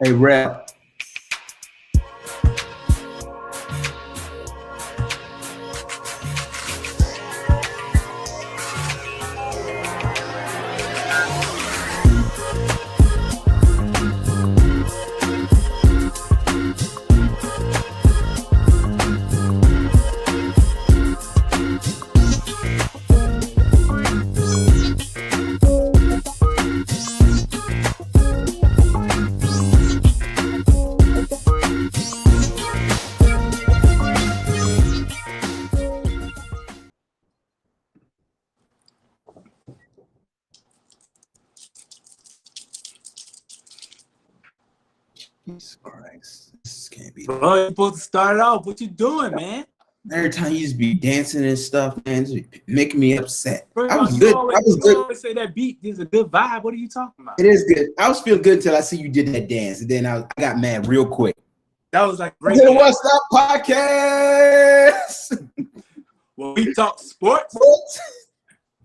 Hey, rap. Jesus Christ. This can't be. Bro, you're supposed to start it off. What you doing, man? Every time you just be dancing and stuff, man, it's making me upset. Bro, I was you good. Always, I was you good. always say that beat is a good vibe. What are you talking about? It is good. I was feeling good until I see you did that dance, and then I got mad real quick. That was like To the OneStop Podcast. Well, we talk sports What?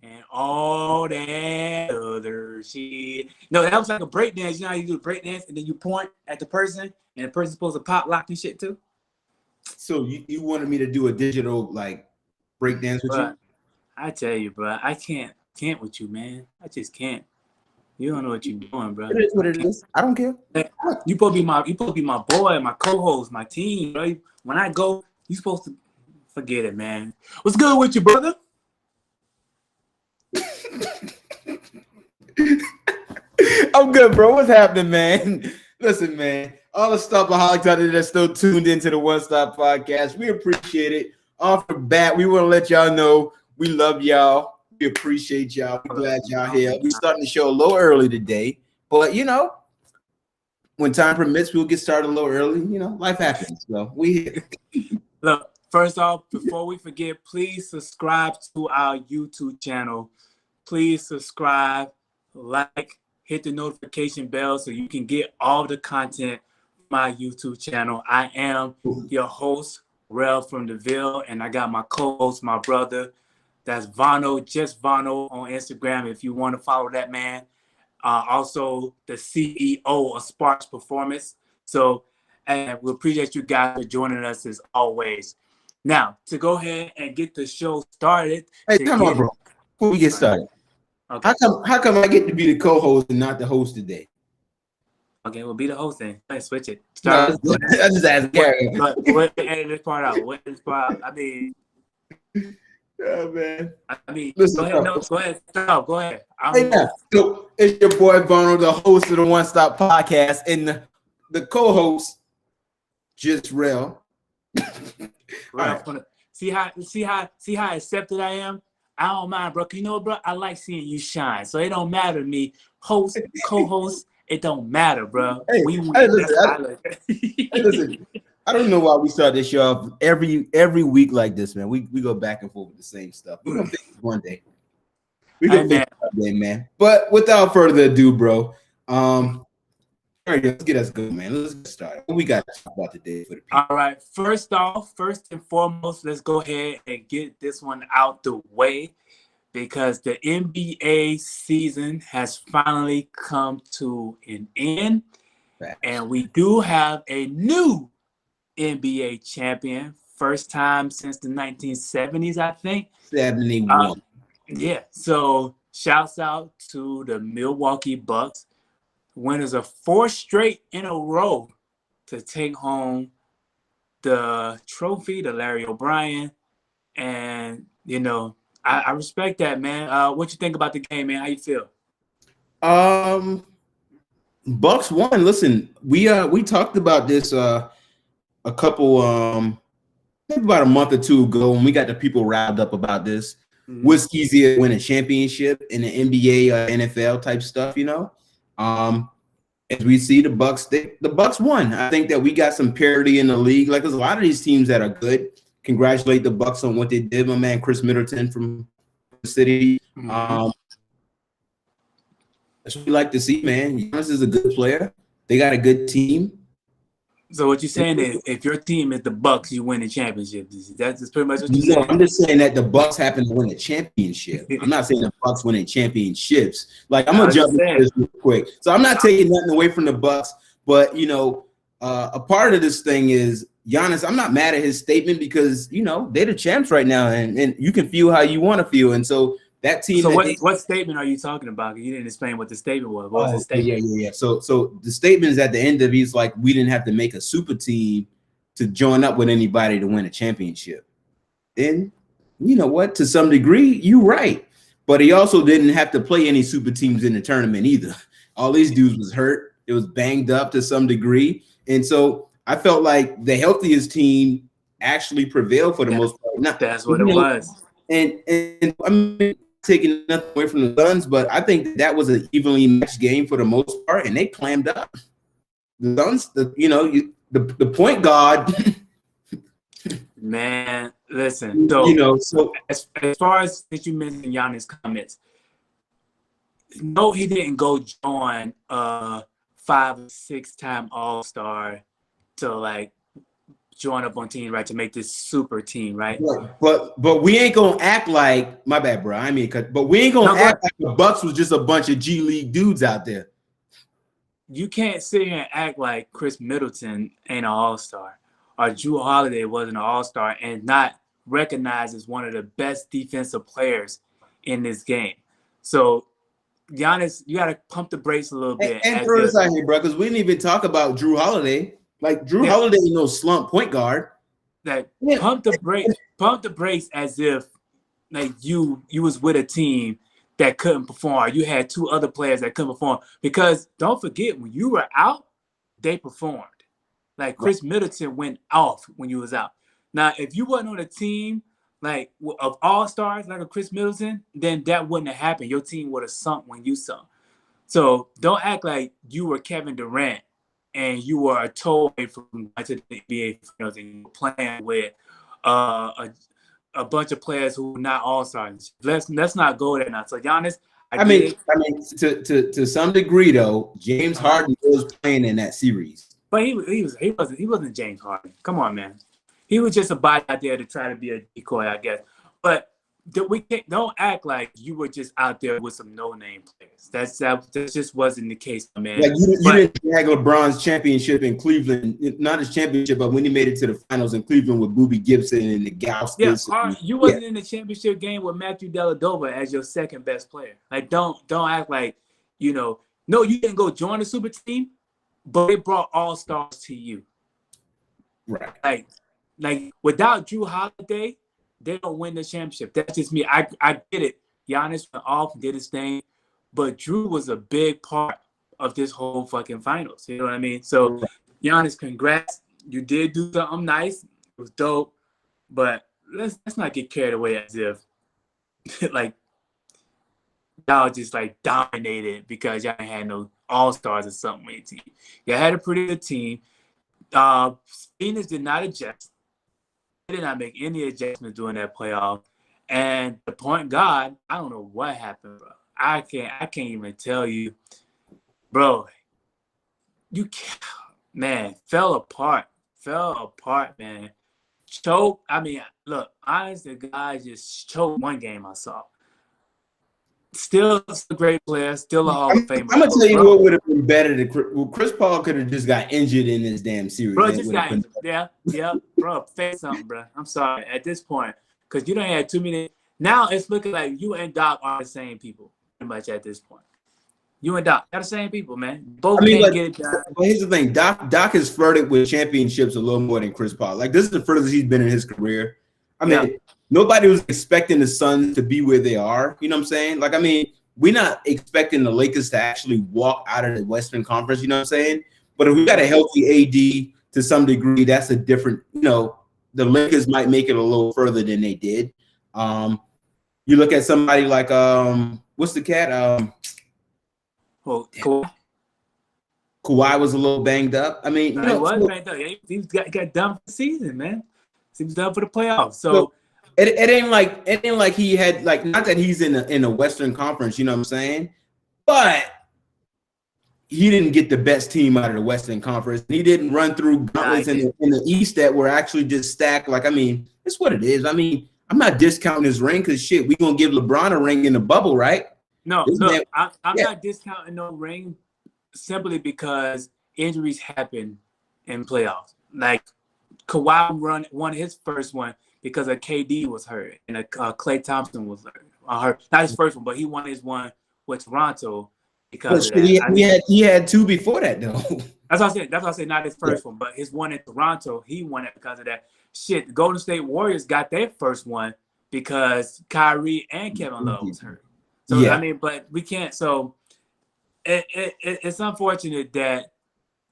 and all that other shit. No, that was like a break dance. You know how you do a break dance and then you point at the person and the person's supposed to pop lock and shit too? So you wanted me to do a digital like break dance with you? I tell you, bro, I can't with you, man. I just can't. You don't know what you're doing, bro. It is what it is. I don't care. You supposed to be my boy, my co-host, my team, bro. When I go, you supposed to forget it, man. What's good with you, brother? I'm good, bro. What's happening, man? Listen, man. All the stopaholics out there that's still tuned into the One Stop Podcast, we appreciate it. Off the bat, we want to let y'all know we love y'all. We appreciate y'all. We're glad y'all here. We're starting the show a little early today, but you know, when time permits, we'll get started a little early. You know, life happens. So we here. Look, first off, before we forget, please subscribe to our YouTube channel. Please subscribe, like, hit the notification bell so you can get all the content from my YouTube channel. I am your host, Rel from the Ville, and I got my co-host, my brother. That's Vano, just Vano on Instagram if you want to follow that man. Also, the CEO of Sparks Performance. So, and we appreciate you guys for joining us as always. Now, to go ahead and get the show started. Hey, come on, bro. Before we get started, okay. How come I get to be the co-host and not the host today? Okay, we'll be the host then. Let's switch it. Start. No, I just asked Gary. But edit this part out. What this part out? I mean, oh man. I mean, listen, go ahead. No, go ahead. Stop. Go ahead. Hey, yeah. So it's your boy Bono, the host of the One Stop Podcast, and the co-host, just Rel. Right. See how accepted I am. I don't mind, bro. You know, bro, I like seeing you shine. So it don't matter to me, host, co-host. It don't matter, bro. Listen, I don't know why we start this show off every week like this, man. We go back and forth with the same stuff. We're gonna fix it one day. We're gonna fix it one day, man. But without further ado, bro, all right, let's get us going, man. Let's get started. What we got to talk about today for the people? All right. First and foremost, let's go ahead and get this one out the way because the NBA season has finally come to an end. And we do have a new NBA champion. First time since the 1970s, I think. 71. Yeah. So shouts out to the Milwaukee Bucks. Winners of 4 straight in a row to take home the trophy, the Larry O'Brien. And, you know, I respect that, man. What you think about the game, man? How you feel? Bucks won. Listen, we talked about this a couple maybe about a month or two ago when we got the people riled up about this. Mm-hmm. What's easier to win a championship in the NBA or NFL type stuff, you know? As we see the Bucks won. I think that we got some parity in the league. Like there's a lot of these teams that are good. Congratulate the Bucks on what they did. My man Chris Middleton from the city. Mm-hmm. That's what we like to see, man. Giannis is a good player. They got a good team. So what you're saying is if your team is the Bucks, you win the championship. That's pretty much what you're saying. I'm just saying that the Bucks happen to win a championship. I'm not saying the Bucks winning championships. Like I'm gonna jump into this real quick. So I'm not taking nothing away from the Bucks, But, a part of this thing is Giannis. I'm not mad at his statement because, they're the champs right now, and you can feel how you want to feel. And so that team. So what statement are you talking about? You didn't explain what the statement was. What was the statement? Yeah. So the statement is at the end of it, he's like, we didn't have to make a super team to join up with anybody to win a championship. And you know what? To some degree, you're right. But he also didn't have to play any super teams in the tournament either. All these dudes was hurt. It was banged up to some degree. And so I felt like the healthiest team actually prevailed for the most part. That's what it was. And I'm taking nothing away from the Suns, but I think that was an evenly matched game for the most part, and they clammed up. The Suns, the point guard. Man, listen. So as far as you mentioned Giannis' comments, no, he didn't go join a 5 or 6-time All-Star to join up on teams, right, to make this super team, right? But we ain't gonna act like my bad, bro. But we ain't gonna act like the Bucks was just a bunch of G League dudes out there. You can't sit here and act like Chris Middleton ain't an All-Star or Drew Holiday wasn't an All-Star and not recognized as one of the best defensive players in this game. So Giannis, you got to pump the brakes a little bit. And throw this out here, bro, because we didn't even talk about Drew Holiday. Like Drew Holiday ain't no slump point guard. Pump the brakes as if you was with a team that couldn't perform. You had 2 other players that couldn't perform. Because don't forget, when you were out, they performed. Chris Middleton went off when you was out. Now, if you wasn't on a team of all-stars like a Chris Middleton, then that wouldn't have happened. Your team would have sunk when you sunk. So don't act like you were Kevin Durant and you were a toy from going to the NBA Finals and you were playing with a bunch of players who were not all-stars. Let's not go there now. So Giannis, I mean, to some degree though, James Harden was playing in that series. But he wasn't James Harden. Come on, man. He was just a body out there to try to be a decoy, I guess. But don't act like you were just out there with some no-name players. That just wasn't the case, man. You didn't drag LeBron's championship in Cleveland, not his championship, but when he made it to the finals in Cleveland with Boobie Gibson and the Gauss. You wasn't in the championship game with Matthew Dellavedova as your second best player. Don't act like, no, you didn't go join the super team, but they brought all-stars to you. Right. Without Drew Holiday, they don't win the championship. That's just me. I get it. Giannis went off, did his thing, but Drew was a big part of this whole fucking finals. You know what I mean? So, Giannis, congrats. You did do something nice. It was dope, but let's not get carried away as if y'all just dominated because y'all ain't had no all-stars or something with your team. Y'all had a pretty good team. Phoenix did not adjust. They did not make any adjustments during that playoff. And the point guard, I don't know what happened, bro. I can't even tell you, bro. You can't, man, fell apart, man. Choke. I mean, look, honestly, the guy just choked one game I saw. Still a great player, still a Hall of Famer. I'm gonna tell you what would have been better than Chris Paul could have just got injured in this damn series. Bro, just got injured. Yeah, bro, face something, bro. I'm sorry at this point because you don't have too many. Now it's looking like you and Doc are the same people, pretty much at this point. You and Doc are the same people, man. Both can't get it done. But here's the thing: Doc has flirted with championships a little more than Chris Paul. This is the furthest he's been in his career. I mean. Nobody was expecting the Suns to be where they are. You know what I'm saying? We're not expecting the Lakers to actually walk out of the Western Conference. You know what I'm saying? But if we got a healthy AD to some degree, that's a different, the Lakers might make it a little further than they did. You look at somebody like, what's the cat? Kawhi. Kawhi was a little banged up. I mean, he was banged up. He got done for the season, man. He was done for the playoffs. So It ain't like he had not that he's in a Western Conference, you know what I'm saying? But he didn't get the best team out of the Western Conference. He didn't run through gauntlets in the East that were actually just stacked. It's what it is. I'm not discounting his ring because shit, we gonna give LeBron a ring in the bubble, right? No, look, I'm not discounting no ring simply because injuries happen in playoffs. Like Kawhi won his first one because of KD was hurt and Klay Thompson was hurt. Not his first one, but he won his one with Toronto because of that. He had two before that though. That's what I said. That's what I said. Not his first one, but his one in Toronto, he won it because of that. Shit, the Golden State Warriors got their first one because Kyrie and Kevin Love was hurt. So I mean, but we can't. So it's unfortunate that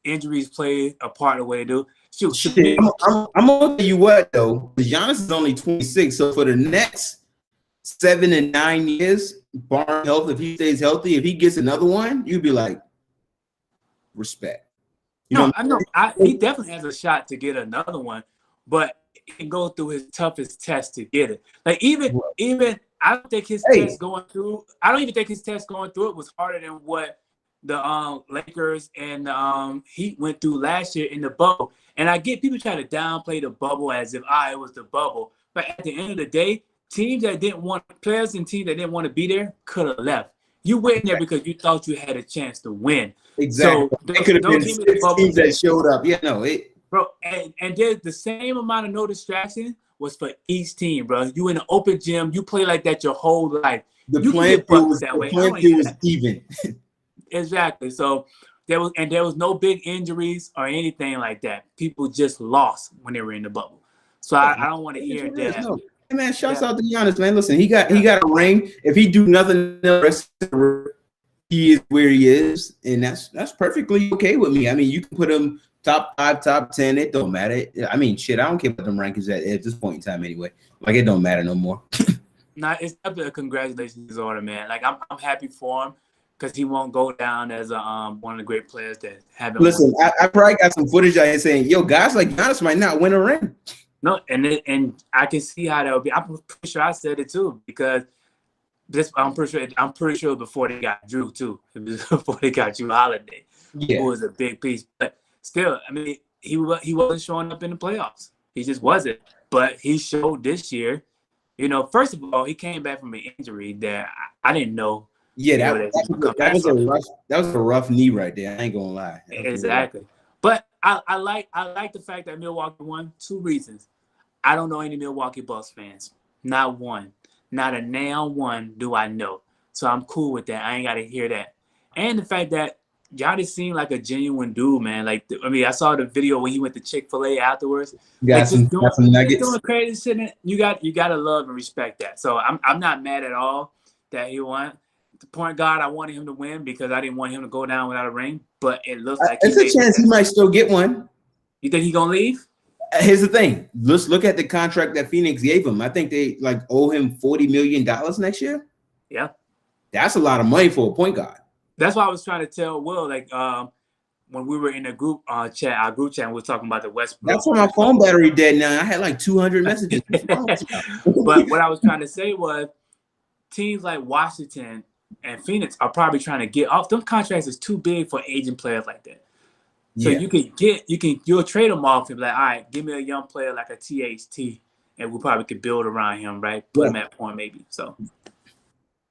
injuries play a part of the way they do. Shoot, I'm gonna tell you what though. Giannis is only 26, so for the next 7 and 9 years, barring health, if he stays healthy, if he gets another one, you'd be like, respect. I know. He definitely has a shot to get another one, but he can go through his toughest test to get it. Like even I don't think his test going through. I don't even think his test going through it was harder than what the Lakers and Heat went through last year in the bubble. And I get people trying to downplay the bubble as if it was the bubble, but at the end of the day, players and teams that didn't want to be there could have left. You went there because you thought you had a chance to win. Exactly. So it could have been 6 teams that showed up. Yeah, no, bro. And there's the same amount of no distraction was for each team, bro. You in an open gym, you play like that your whole life. The playing field was even. Exactly. So there was no big injuries or anything like that. People just lost when they were in the bubble. So I don't want to hear that. No. Hey man, shouts out to Giannis, man. Listen, he got a ring. If he do nothing else, he is where he is, and that's perfectly okay with me. I mean, you can put him top 5, top 10. It don't matter. I mean, shit, I don't care what them rankings at this point in time anyway. Like it don't matter no more. Nah, it's definitely a congratulations order, man. Like I'm happy for him because he won't go down as one of the great players that haven't. Listen, I probably got some footage out here saying, "Yo, guys like Giannis might not win a ring." No, and I can see how that would be. I'm pretty sure I said it too because I'm pretty sure before they got Drew too. It was before they got Drew Holiday, who was a big piece. But still, I mean, he wasn't showing up in the playoffs. He just wasn't. But he showed this year. You know, first of all, he came back from an injury that I didn't know. Yeah, that was a rough knee right there. I ain't gonna lie. Exactly. But I like the fact that Milwaukee won. 2 reasons. I don't know any Milwaukee Bucks fans. Not one. Not a nail one do I know. So I'm cool with that. I ain't got to hear that. And the fact that Giannis seemed like a genuine dude, man. Like, I mean, I saw the video when he went to Chick-fil-A afterwards. Got some nuggets. Doing crazy shit. You got to love and respect that. So I'm not mad at all that he won. The point guard, I wanted him to win because I didn't want him to go down without a ring. But it looks like there's a chance he might still get one. You think he gonna leave? Here's the thing. Let's look at the contract that Phoenix gave him. I think they owe him $40 million next year. Yeah, that's a lot of money for a point guard. That's why I was trying to tell Will, when we were in the group chat, our group chat, we were talking about the Westbrook. That's why my phone battery dead now. I had 200 messages. But what I was trying to say was, teams like Washington and Phoenix are probably trying to get off. Those contracts is too big for aging players like that. So you'll trade them off and be like, all right, give me a young player like a THT, and we probably could build around him, right? Put him at point maybe. So,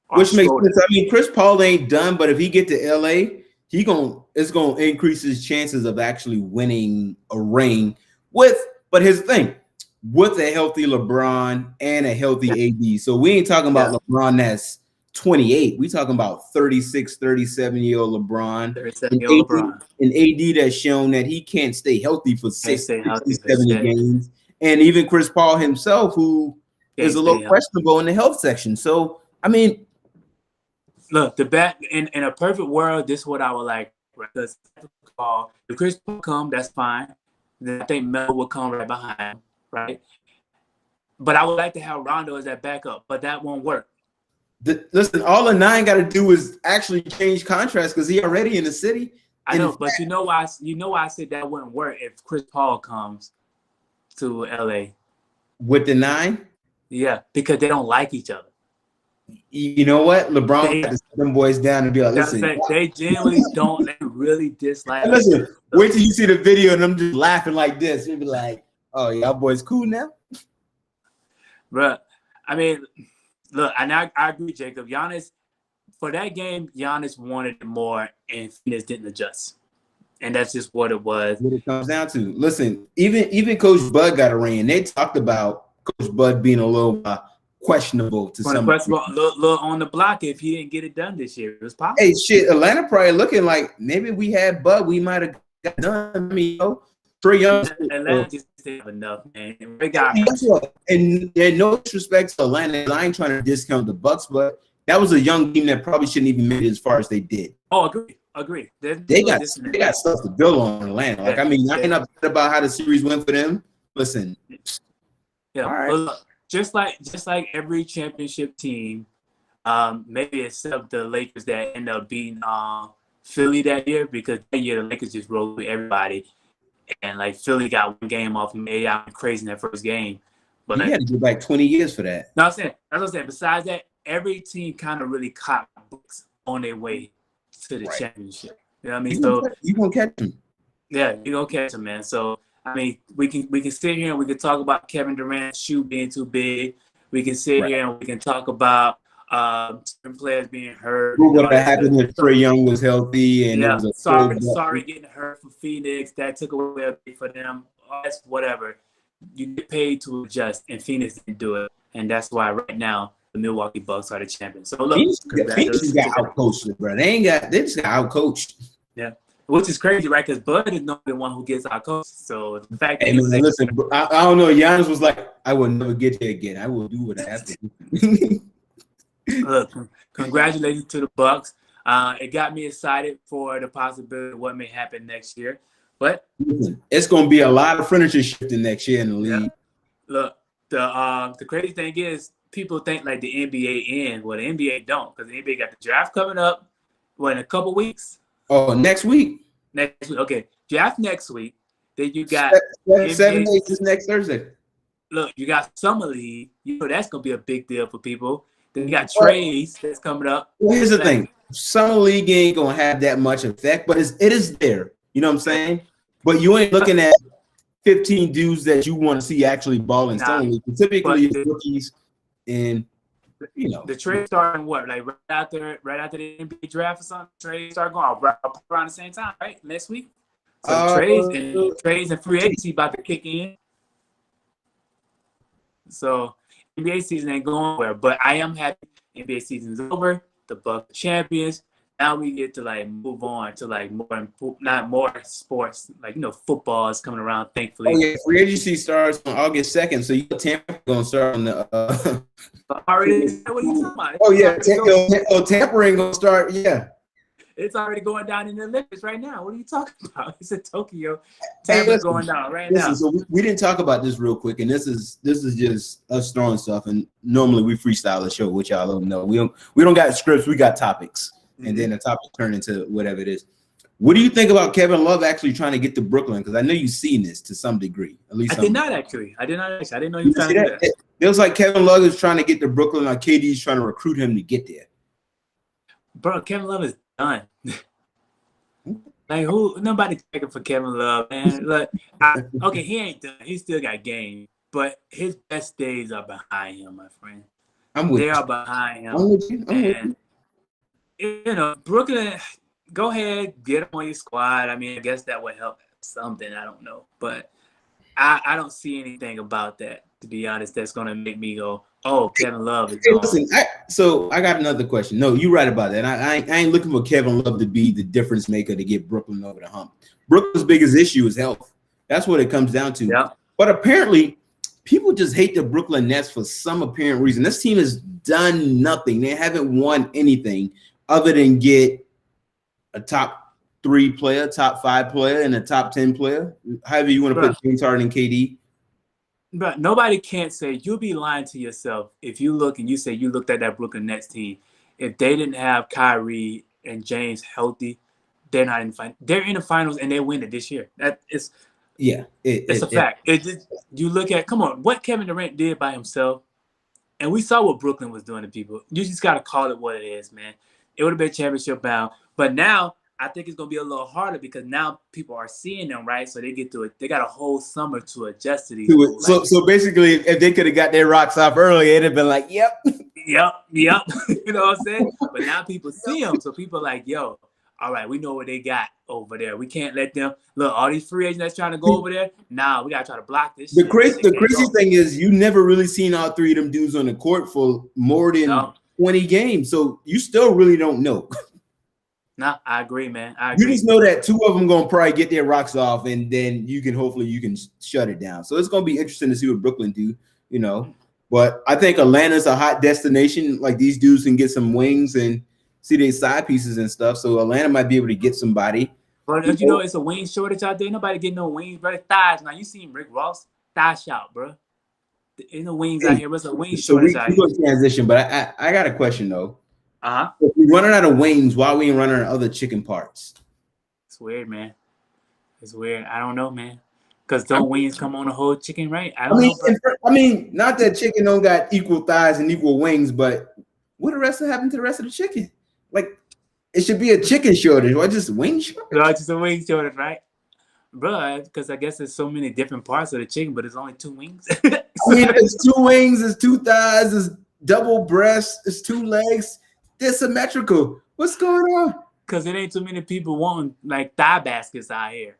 which makes sense. I mean, Chris Paul ain't done, but if he get to LA, it's gonna increase his chances of actually winning a ring But here's the thing, with a healthy LeBron and a healthy AD. So we ain't talking about LeBron that's 28. We talking about 36, 37-year-old LeBron. 37-year-old LeBron. An AD that's shown that he can't stay healthy for 60, 70 games. And even Chris Paul himself, who is a little questionable in the health section. So, I mean. Look, in a perfect world, this is what I would like. Because if Chris Paul come, that's fine. Then I think Melo will come right behind him, right? But I would like to have Rondo as that backup, but that won't work. Listen, all the 9 got to do is actually change contracts because he already in the city. I know, but you know why I said that wouldn't work if Chris Paul comes to LA with the 9. Yeah, because they don't like each other. You know what? LeBron got to sit them boys down and be like, listen. They generally don't. They really dislike. Listen, wait till you see the video and them just laughing like this. You'll be like, oh, y'all boys cool now? Bruh, I mean, look, and I agree, Jacob. Giannis, for that game, Giannis wanted it more, and Phoenix didn't adjust. And that's just what it was. What it comes down to. Listen, even Coach Bud got a ring. They talked about Coach Bud being a little questionable to some. Questionable, little on the block if he didn't get it done this year. It was possible. Hey, shit, Atlanta probably looking like maybe we had Bud, we might have got done. I mean, Trae Young. Atlanta just didn't have enough, man. They got and no disrespect to Atlanta. I ain't trying to discount the Bucks, but that was a young team that probably shouldn't even make it as far as they did. Oh, agree. They got stuff to build on Atlanta. Like, I mean, I ain't upset about how the series went for them. Listen. Yeah. All right. Look, just like every championship team, maybe except the Lakers that end up beating Philly that year, because that year the Lakers just rolled with everybody. And like Philly got one game off and made out crazy in that first game. But you had to go back 20 years for that. No, that's what I'm saying. Besides that, every team kind of really caught books on their way to the championship. You know what I mean? So you gonna catch them. Yeah, you're gonna catch them, man. So I mean, we can sit here and we can talk about Kevin Durant's shoe being too big. We can sit here and we can talk about certain players being hurt. What happened if Trae Young was healthy and sorry getting hurt for Phoenix. That took away a bit for them. That's whatever. You get paid to adjust, and Phoenix didn't do it, and that's why right now the Milwaukee Bucks are the champions. So look, Phoenix got outcoached, bro. They just got outcoached. Yeah, which is crazy, right? Because Bud is not the one who gets outcoached. So the fact that listen, I don't know. Giannis was like, I will never get there again. I will do what I have to do. Look, congratulations to the Bucks. It got me excited for the possibility of what may happen next year. But it's going to be a lot of furniture shifting next year in the league. Yeah. Look, the crazy thing is people think like the NBA ends. Well, the NBA don't, because the NBA got the draft coming up. In a couple weeks? Oh, next week. Next week. Okay, draft next week. Then you got 7 days this next Thursday. Look, you got Summer League. You know that's going to be a big deal for people. Then you got trades that's coming up. Well, here's the thing. Summer League ain't going to have that much effect, but it is there. You know what I'm saying? But you ain't looking at 15 dudes that you want to see actually ball in Summer League. Typically, it's rookies and, you know. The trade starting what? Like right after the NBA draft or something? Trades start going around the same time, right? Next week? So trades and free agency about to kick in. So NBA season ain't going nowhere, but I am happy NBA season's over. The Bucks champions. Now we get to like move on to like more sports, like football is coming around. Thankfully, oh yeah, free agency starts on August 2nd, so Tampa gonna start on the. Already, what are you talking about? Oh yeah, Tampa ain't gonna start. Yeah, it's already going down in the Olympics right now. What are you talking about? It's in Tokyo. Tampa's going down right now. So we didn't talk about this real quick, and this is just us throwing stuff. And normally we freestyle the show, which y'all don't know. We don't got scripts. We got topics. And then the topic turn into whatever it is. What do you think about Kevin Love actually trying to get to Brooklyn? Because I know you've seen this to some degree. At least I did not actually. I didn't know you found that. It feels like Kevin Love is trying to get to Brooklyn, like KD's trying to recruit him to get there. Bro, Kevin Love is done. Like nobody checking for Kevin Love, man. Look, okay, he ain't done. He still got game, but his best days are behind him, my friend. They are behind him. I'm with you. Brooklyn, go ahead, get him on your squad. I mean, I guess that would help something. I don't know. But I don't see anything about that, to be honest, that's going to make me go, oh, Kevin Love is gone. Listen, I got another question. No, you're right about that. I ain't looking for Kevin Love to be the difference maker to get Brooklyn over the hump. Brooklyn's biggest issue is health. That's what it comes down to. Yeah. But apparently, people just hate the Brooklyn Nets for some apparent reason. This team has done nothing. They haven't won anything other than get a top 3 player, top 5 player, and a top 10 player. However you want to put James Harden and KD. But nobody can't say, you'll be lying to yourself if you look and you say you looked at that Brooklyn Nets team. If they didn't have Kyrie and James healthy, they're not in the they're in the finals and they win it this year. It's a fact. You look at, come on, what Kevin Durant did by himself, and we saw what Brooklyn was doing to people. You just got to call it what it is, man. It would have been championship bound. But now I think it's going to be a little harder because now people are seeing them, right? So they get to it. They got a whole summer to adjust to these. So basically, if they could have got their rocks off early, it'd have been like, yep. You know what I'm saying? But now people see them. So people are like, yo, all right, we know what they got over there. We can't let them look. All these free agents that's trying to go over there. Nah, we gotta try to block this. The shit. crazy thing is, you never really seen all three of them dudes on the court for more than 20 games, so you still really don't know. Nah, I agree, man. I agree. You just know that two of them gonna probably get their rocks off, and then hopefully you can shut it down. So it's gonna be interesting to see what Brooklyn do, But I think Atlanta's a hot destination. Like, these dudes can get some wings and see their side pieces and stuff. So Atlanta might be able to get somebody. But don't you know it's a wing shortage out there? Nobody getting no wings, bro. Thighs. Now you seen Rick Ross thigh shot, bro. Ain't no wings out here. But it's a wing shortage out here. So we transition, but I got a question though. Uh-huh. If we're running out of wings, why are we running out of other chicken parts? It's weird, man. It's weird. I don't know, man. Because don't wings come on the whole chicken, right? I mean, not that chicken don't got equal thighs and equal wings, but what the rest happened to the rest of the chicken? Like, it should be a chicken shortage, or just wing shortage? No, just a wing shortage, right? Bro, because I guess there's so many different parts of the chicken, but it's only 2 wings. I mean, it's 2 wings, it's 2 thighs, it's double breasts, it's 2 legs. They're symmetrical. What's going on? Because it ain't too many people wanting like thigh baskets out here.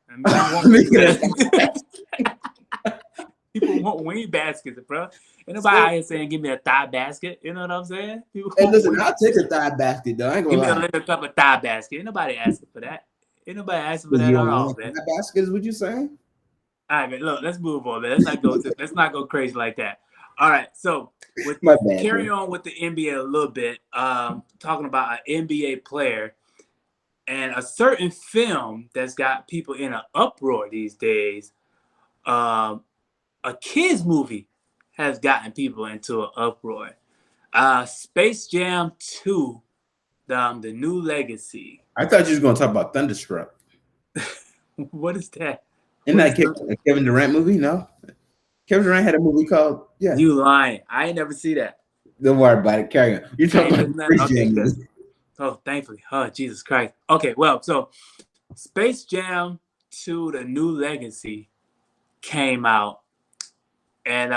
People want wing baskets, bro. Ain't nobody out here saying, give me a thigh basket. You know what I'm saying? Hey, listen, I'll take a thigh basket, though. I ain't gonna lie. Give me a little cup of thigh basket. Ain't nobody asking for that. Ain't nobody asking for that at all, man. Thigh basket is what you saying? All right, man. Look, let's move on, man. Let's not go crazy like that. All right, so carry on with the NBA a little bit. Talking about an NBA player and a certain film that's got people in an uproar these days. A kids movie has gotten people into an uproar. Space Jam 2, the new legacy. I thought you was gonna talk about Thunderstruck. What is that? Isn't that a Kevin Durant movie? No. Kevin Durant had a movie called You lying. I ain't never see that. Don't worry about it. Carry on. You're talking about Space Jam. Oh, thankfully. Oh, Jesus Christ. Okay, well, so Space Jam 2, the new legacy, came out. And,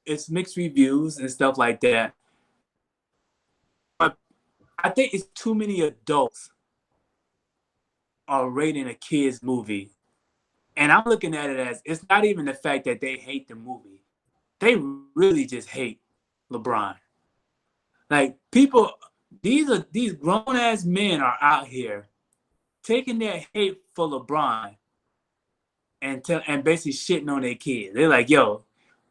it's mixed reviews and stuff like that. But I think it's too many adults are rating a kid's movie. And I'm looking at it as, it's not even the fact that they hate the movie. They really just hate LeBron. Like, people, these grown-ass men are out here taking their hate for LeBron and basically shitting on their kids. They're like, yo,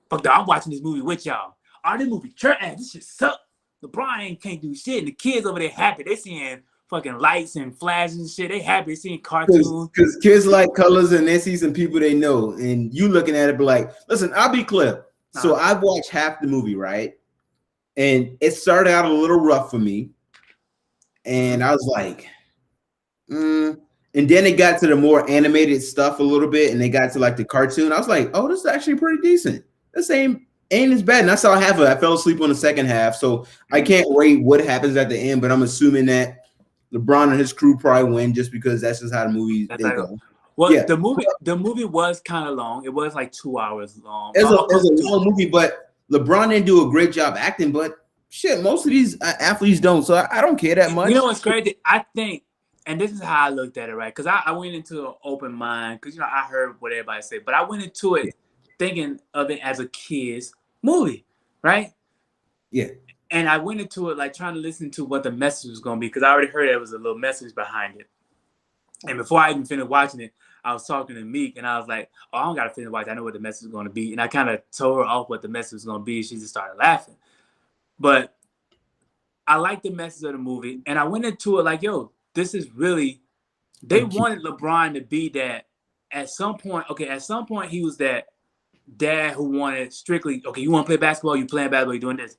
fuck that, I'm watching this movie with y'all. Oh, this movie trash. This shit suck. LeBron can't do shit. And the kids over there happy. They seeing fucking lights and flashes and shit. They happy seeing cartoons. Because kids like colors and they see some people they know. And you looking at it, be like, listen, I'll be clear. So I've watched half the movie, right? And it started out a little rough for me. And I was like, And then it got to the more animated stuff a little bit. And they got to like the cartoon. I was like, oh, this is actually pretty decent. This ain't as bad. And I saw half of it. I fell asleep on the second half. So I can't rate what happens at the end. But I'm assuming that LeBron and his crew probably win just because that's just how the movie go. Well, yeah. The movie was kind of long. It was like 2 hours long. It was a long movie, but LeBron didn't do a great job acting. But shit, most of these athletes don't. So I don't care that much. You know what's crazy? I think, and this is how I looked at it, right? Because I went into an open mind because, I heard what everybody said. But I went into it thinking of it as a kid's movie, right? Yeah. And I went into it like trying to listen to what the message was going to be because I already heard there was a little message behind it. And before I even finished watching it, I was talking to Meek and I was like, oh, I don't got to finish watching. I know what the message is going to be. And I kind of told her off what the message was going to be. She just started laughing. But I liked the message of the movie. And I went into it like, yo, this is really, they wanted LeBron to be that at some point. Okay, at some point he was that dad who wanted strictly, okay, you want to play basketball, you playing basketball, you doing this.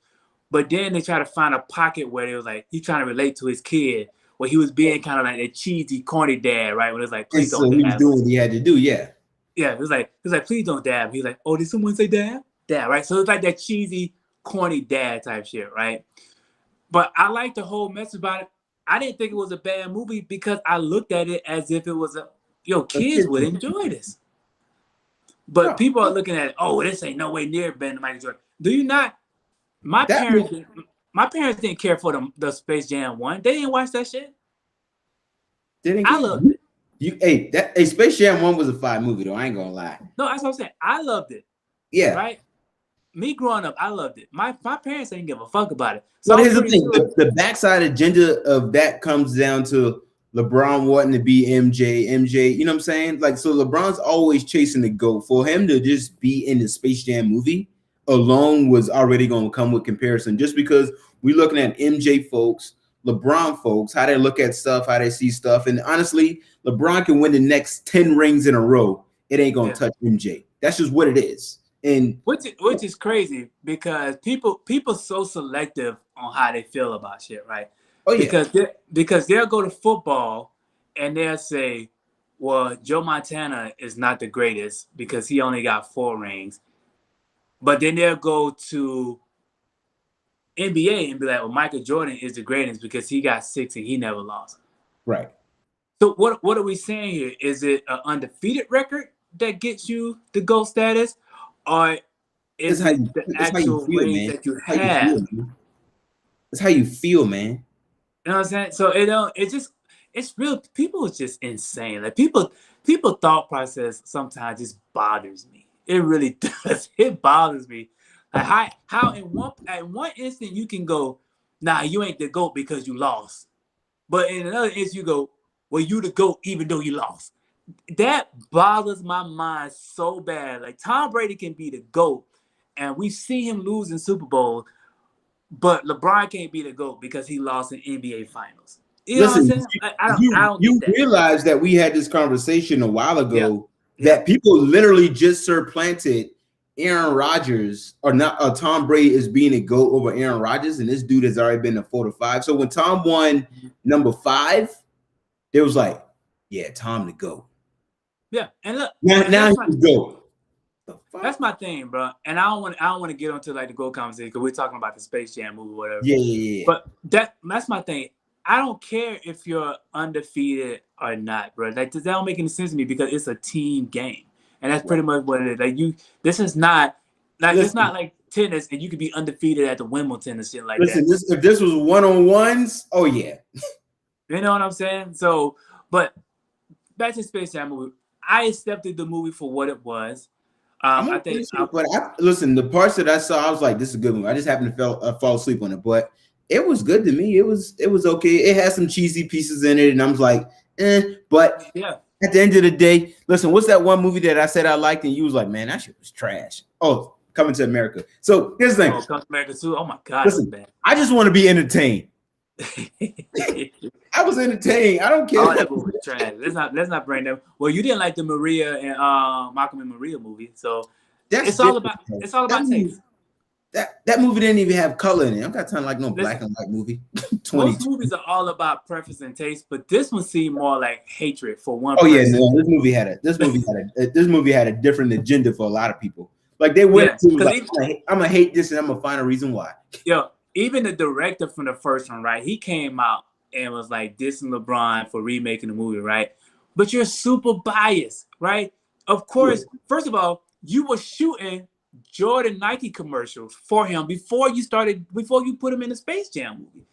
But then they try to find a pocket where it was like, he's trying to relate to his kid, where he was being kind of like a cheesy, corny dad, right? When it's like, please don't dab. He was doing what he had to do, yeah. Yeah, it was like, please don't dab. He's like, oh, did someone say dab? Dad, right? So it's like that cheesy, corny dad type shit, right? But I like the whole message about it. I didn't think it was a bad movie because I looked at it as if it was kids would enjoy this. But people are looking at it, oh, this ain't no way near better than Michael Jordan. Do you not? My parents didn't care for the Space Jam 1. They didn't watch that shit. I loved it. Space Jam 1 was a fire movie though. I ain't gonna lie. No, that's what I'm saying. I loved it. Yeah. Right? Me growing up, I loved it. My parents didn't give a fuck about it. So here's the thing. The backside agenda of that comes down to LeBron wanting to be MJ, you know what I'm saying? Like, so LeBron's always chasing the GOAT. For him to just be in the Space Jam movie alone was already going to come with comparison, just because we're looking at MJ folks, LeBron folks, how they look at stuff, how they see stuff. And honestly, LeBron can win the next 10 rings in a row. It ain't going to touch MJ. That's just what it is. And which is crazy because people so selective on how they feel about shit, right? Oh yeah. Because they'll go to football and they'll say, well, Joe Montana is not the greatest because he only got 4 rings. But then they'll go to NBA and be like, well, Michael Jordan is the greatest because he got 6 and he never lost. Right. So what are we saying here? Is it an undefeated record that gets you the GOAT status? Or is it the actual rings that you have? That's how you feel, man. You know what I'm saying? So it's real. People are just insane. Like people thought process sometimes just bothers me. It really does. It bothers me. Like how in one instant you can go, nah, you ain't the GOAT because you lost. But in another instant you go, well, you the GOAT even though you lost. That bothers my mind so bad. Like Tom Brady can be the GOAT, and we see him lose in Super Bowl, but LeBron can't be the GOAT because he lost in NBA Finals. You know what I'm saying? I don't you get that. Realize that we had this conversation a while ago that people literally just supplanted Aaron Rodgers or not. Tom Brady is being a GOAT over Aaron Rodgers, and this dude has already been a 4 to 5. So when Tom won number 5, there was like, yeah, Tom to go. Yeah, and look, now he's GOAT. That's my thing, bro. And I don't want to get onto like the GOAT conversation because we're talking about the Space Jam movie, or whatever. Yeah. But that's my thing. I don't care if you're undefeated or not, bro. Like that don't make any sense to me because it's a team game, and that's pretty much what it is. Like this is not like it's not like tennis, and you could be undefeated at the Wimbledon and shit like that. If this was one-on-ones, oh yeah. You know what I'm saying? So, but back to Space Jam movie. I accepted the movie for what it was. I think. Listen, the parts that I saw, I was like, "This is a good movie." I just happened to fall asleep on it, but it was good to me. It was okay. It had some cheesy pieces in it, and I was like, But at the end of the day, listen, what's that one movie that I said I liked, and you was like, "Man, that shit was trash." Oh, Coming to America. So here's the thing. Coming to America too. Oh my God. Listen, I just want to be entertained. I was entertained. I don't care. Oh, that movie was trash. Let's not bring them. Well, you didn't like the Maria and Malcolm and Maria movie, so it's all about taste. That movie didn't even have color in it. I'm not talking like no black and white movie. Most movies are all about preference and taste, but this one seemed more like hatred for one. Oh person. Yeah, no, this movie had a different agenda for a lot of people. Like they went to like, I'm gonna hate this and I'm gonna find a reason why. Yo, even the director from the first one, right? He came out and was like dissing LeBron for remaking the movie, right? But you're super biased, right? Of course, first of all, you were shooting Jordan Nike commercials for him before you put him in the Space Jam movie.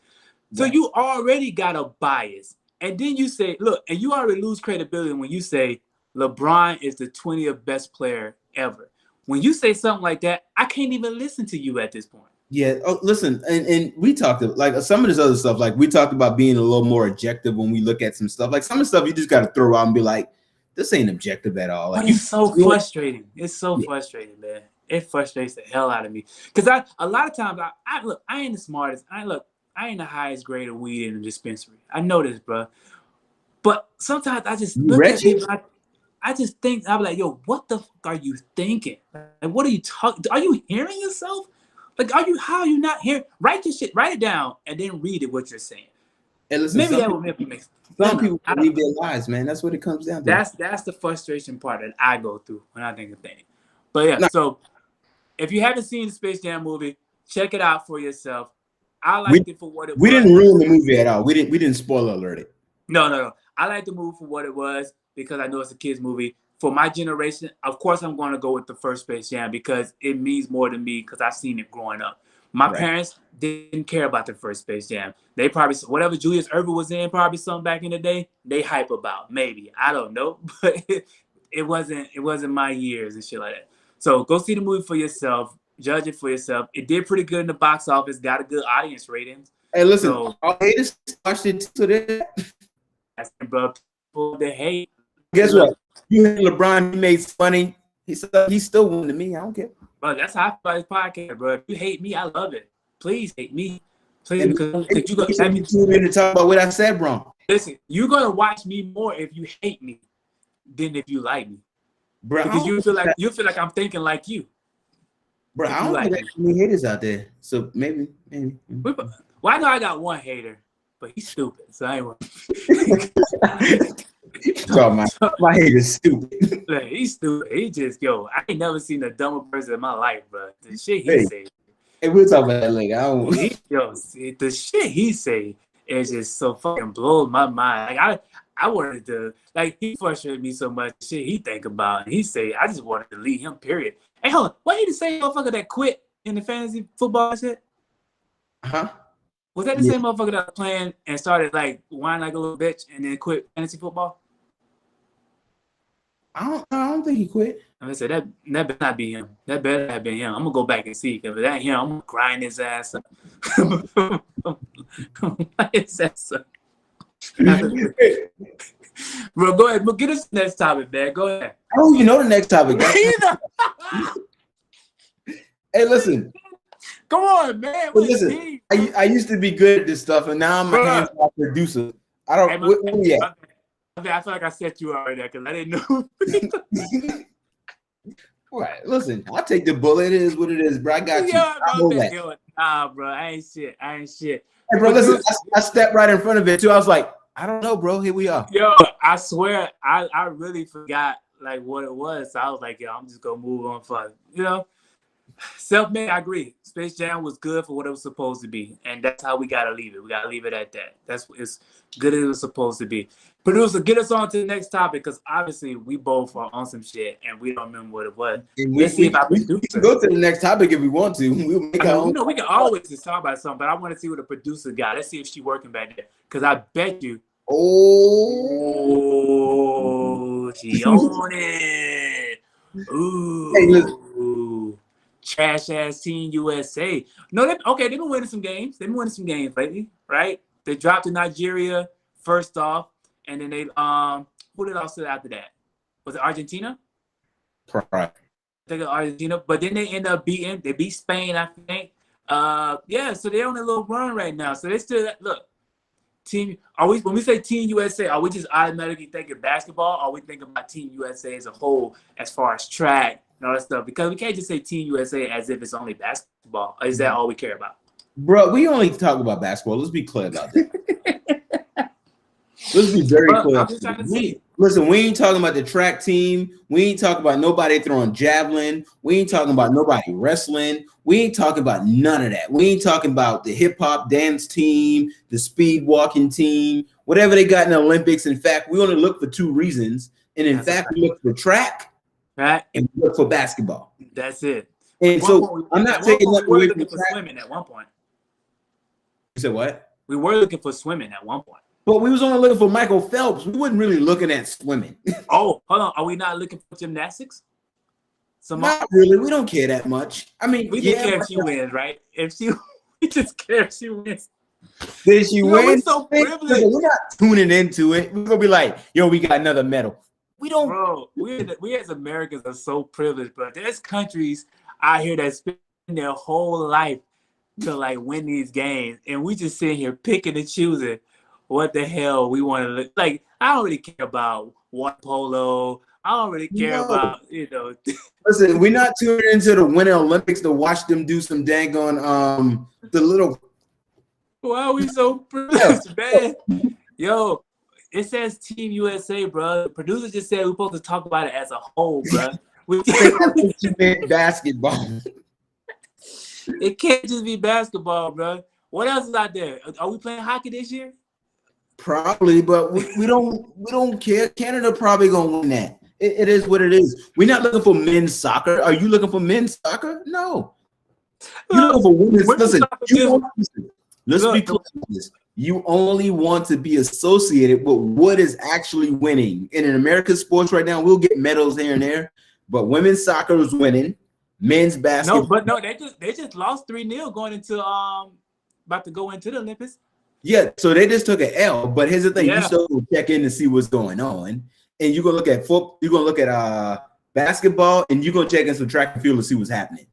So you already got a bias. And then you say, look, and you already lose credibility when you say LeBron is the 20th best player ever. When you say something like that, I can't even listen to you at this point. Yeah. Oh, listen, and we talked like some of this other stuff. Like we talked about being a little more objective when we look at some stuff. Like some of the stuff you just got to throw out and be like, this ain't objective at all. Like it's so frustrating. It's so frustrating, man. It frustrates the hell out of me because a lot of times I ain't the smartest. I ain't the highest grade of weed in the dispensary. I know this, bro. But sometimes I just look at people. I just think I'm like, yo, what the fuck are you thinking? Like, what are you talking? Are you hearing yourself? Like, how are you not hearing? Write this shit, write it down, and then read it. What you're saying. And listen, maybe that will make sense. Some people believe their lies, man. That's what it comes down to. That's the frustration part that I go through when I think of things. But yeah, so if you haven't seen the Space Jam movie, check it out for yourself. I liked it for what it was. We didn't ruin the movie at all. We didn't spoiler alert it. No. I like the movie for what it was because I know it's a kid's movie. For my generation, of course, I'm going to go with the first Space Jam because it means more to me because I've seen it growing up. My parents didn't care about the first Space Jam. They probably, whatever Julius Erving was in, probably something back in the day, they hype about. Maybe. I don't know. But it wasn't my years and shit like that. So go see the movie for yourself. Judge it for yourself. It did pretty good in the box office. Got a good audience rating. Hey, listen, all haters watched it today. Bro, people that hate. Guess what? You hate LeBron, he makes funny. He's still winning to me. I don't care. Bro, that's how I feel about this podcast, bro. If you hate me, I love it. Please hate me. Please, because you gonna tune in to talk about what I said wrong. Listen, you're gonna watch me more if you hate me than if you like me. Bro, because you feel like I'm thinking like you. Bro, I don't think there's any haters out there. So maybe. Well, I know I got one hater, but he's stupid. So I ain't my hater's stupid. Like, he's stupid. He just, I ain't never seen a dumber person in my life, bro. The shit he say. Hey, we'll talk about that later. The shit he say is just so fucking blows my mind. Like I wanted to, like, he frustrated me so much. Shit he think about, and he say, I just wanted to leave him. Period. Hey, hold on. What he the same motherfucker that quit in the fantasy football shit? Huh? Was that the same motherfucker that was playing and started like whining like a little bitch and then quit fantasy football? I don't think he quit. I said that better not be him. That better have been him. I'm gonna go back and see. If that him, I'm gonna grind his ass up. His ass up. Bro, go ahead. Get us the next topic, man. Go ahead. I don't even know the next topic. Hey, listen. Come on, man. Listen, I used to be good at this stuff, and now I'm a hands-off producer. I don't. I feel like I set you out right there because I didn't know. Right. Listen, I'll take the bullet. It is what it is, bro. I got you. Nah, bro. I ain't shit. Hey, bro, listen. I stepped right in front of it too. I was like, I don't know, bro. Here we are. Yo, I swear, I really forgot like what it was. So I was like, I'm just gonna move on for self-made. I agree. Space Jam was good for what it was supposed to be, and that's how we gotta leave it. We gotta leave it at that. That's as good as it was supposed to be. Producer, get us on to the next topic because obviously we both are on some shit and we don't remember what it was. Let's see if I can go to the next topic if we want to. We'll make our own. We can always just talk about something, but I want to see what the producer got. Let's see if she's working back there because I bet you. Oh, she on it. Ooh. Hey, listen. Trash ass Team USA. No, they've been winning some games. They've been winning some games lately, right? They dropped to Nigeria first off, and then they who did also after that? Was it Argentina? Right. I think it was Argentina, but then they end up they beat Spain, I think. So they're on a little run right now. So they still when we say Team USA, are we just automatically thinking basketball? Or are we thinking about Team USA as a whole as far as track and all that stuff? Because we can't just say Team USA as if it's only basketball. Or is that all we care about? Bro, we only talk about basketball. Let's be clear about that. Let's be very clear. I'm just trying to see. Listen, we ain't talking about the track team. We ain't talking about nobody throwing javelin. We ain't talking about nobody wrestling. We ain't talking about none of that. We ain't talking about the hip hop dance team, the speed walking team, whatever they got in the Olympics. In fact, we only look for two reasons. And in fact, we look for track and we look for basketball. That's it. And so I'm not taking nothing away from swimming at one point. You said what? We were looking for swimming at one point. But we was only looking for Michael Phelps. We wasn't really looking at swimming. Oh, hold on. Are we not looking for gymnastics? Not really. We don't care that much. I mean, we just care if she wins, right? We just care if she wins. Did she win? We're so privileged. We're not tuning into it. We're gonna be like, yo, we got another medal. We don't. Bro, we as Americans are so privileged, but there's countries out here that spend their whole life to like win these games, and we just sitting here picking and choosing what the hell we want to look like. I don't really care about water polo. I don't really care about, Listen, we're not tuning into the Winter Olympics to watch them do some dang on the little. Why are we so privileged, man? Yo, it says Team USA, bro. The producer just said we're supposed to talk about it as a whole, bro. You meant basketball. It can't just be basketball, bro. What else is out there? Are we playing hockey this year? Probably, but we don't care. Canada probably gonna win that. It is what it is. We're not looking for men's soccer. Are you looking for men's soccer? No. You know, for women, listen, let's be clear on this. You only want to be associated with what is actually winning. And in American sports right now, we'll get medals here and there, but women's soccer is winning. Men's basketball. No, they just lost 3-0 going into about to go into the Olympics. Yeah, so they just took an L. But here's the thing: you still go check in to see what's going on, and you're gonna look at football. You're gonna look at basketball, and you're gonna check in some track and field to see what's happening.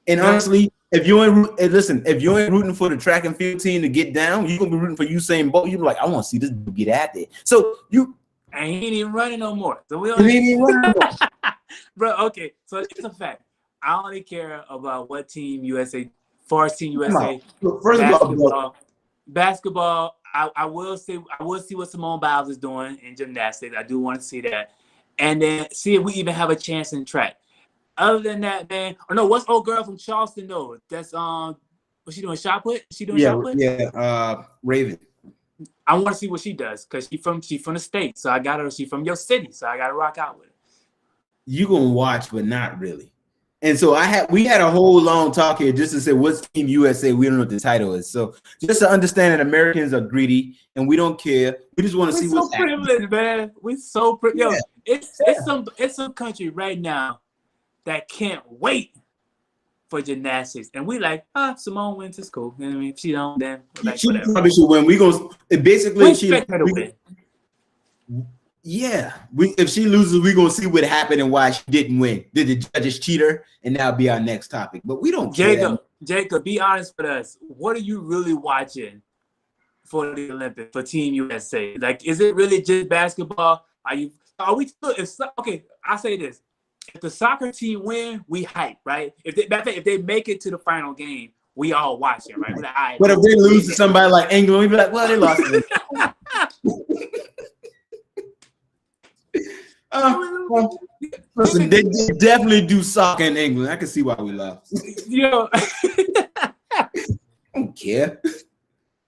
And honestly, if you ain't rooting for the track and field team to get down, you're gonna be rooting for Usain Bolt. You're like, I want to see this dude get at it. So and he ain't even running no more. So we ain't even running no more. Bro, okay, so it's a fact. I only care about what Team USA, first Team USA. First basketball. I will see what Simone Biles is doing in gymnastics. I do want to see that, and then see if we even have a chance in track. Other than that, man, or no, what's old girl from Charleston though? That's what's she doing? Shot put? She doing shot put? Yeah, Raven. I want to see what she does because she from the state, so I got her. She from your city, so I got to rock out with her. You gonna watch, but not really. And so we had a whole long talk here just to say what's Team USA. We don't know what the title is. So just to understand that Americans are greedy and we don't care. We just want to see what's happening. We're so privileged, man. We're so privileged. Yo, it's some country right now that can't wait for gymnastics, and we like, Simone went to school. You know what I mean? If she don't, then like, she probably should win. We gonna basically win. Yeah, if she loses, we're gonna see what happened and why she didn't win. Did the judges cheat her? And that'll be our next topic. But we don't care. Jacob, be honest with us. What are you really watching for the Olympics for Team USA? Like, is it really just basketball? Are we still? Okay, I say this: if the soccer team win, we hype, right? If they make it to the final game, we all watch it, right? Like, but if they lose to somebody like England, we be like, well, they lost. Listen, they definitely do soccer in England. I can see why we lost. Yo, I don't care.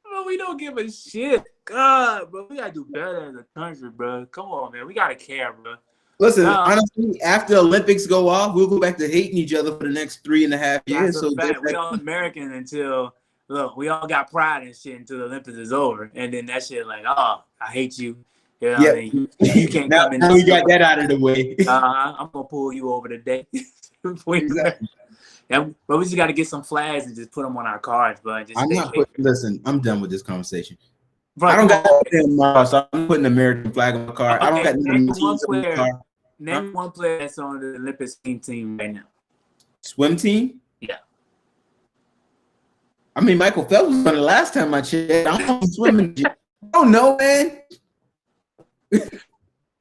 Bro, we don't give a shit. God, bro, we gotta do better as a country, bro. Come on, man, we gotta care, bro. Listen, honestly, after Olympics go off, we'll go back to hating each other for the next 3.5 years. So we all Americans until we all got pride and shit until the Olympics is over, and then that shit like, I hate you. You know what I mean? You can't come in. Now we got that out of the way. I'm gonna pull you over today. Exactly. Yeah, but we just got to get some flags and just put them on our cards, but listen, I'm done with this conversation. Bro, I don't got so I'm putting the American flag on my card. Okay, I don't got name one player that's on the Olympic swim team right now. Swim team? Yeah. I mean, Michael Phelps was on the last time I checked. I'm swimming. I don't know, man.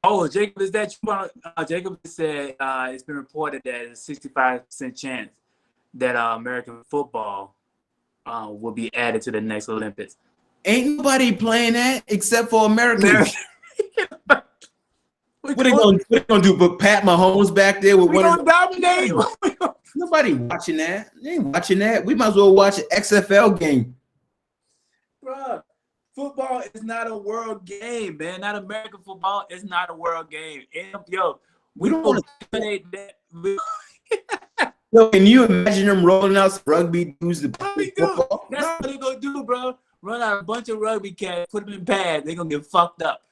Oh, Jacob, is that true? Jacob said it's been reported that there's a 65% chance that American football will be added to the next Olympics. Ain't nobody playing that except for Americans. What they gonna do? Put Pat Mahomes back there with one of dominate. Nobody watching that. They ain't watching that. We might as well watch an XFL game. Bruh. Football is not a world game, man. Not American football. It's not a world game. Yo, we don't want to dominate that. Yo, can you imagine them rolling out some rugby dudes to play football? That's what they're gonna do, bro. Run out a bunch of rugby cats, put them in pads. They're gonna get fucked up.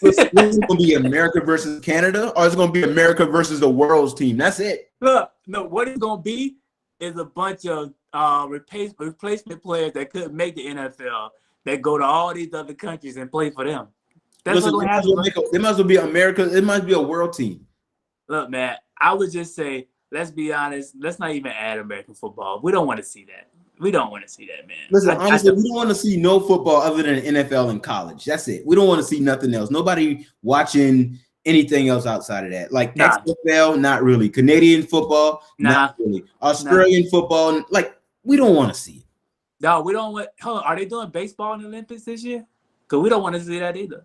Is it gonna be America versus Canada, or is it gonna be America versus the world's team? That's it. Look, no, what it's gonna be is a bunch of replacement players that couldn't make the NFL. That go to all these other countries and play for them. That's what happens. It might as well be America. It might be a world team. Look, man, I would just say, let's be honest. Let's not even add American football. We don't want to see that. We don't want to see that, man. Listen, honestly, we don't want to see no football other than NFL and college. That's it. We don't want to see nothing else. Nobody watching anything else outside of that. Like XFL, not really. Canadian football, not really. Australian football, like we don't want to see it. No, we don't want. Are they doing baseball in the Olympics this year? Because we don't want to see that either.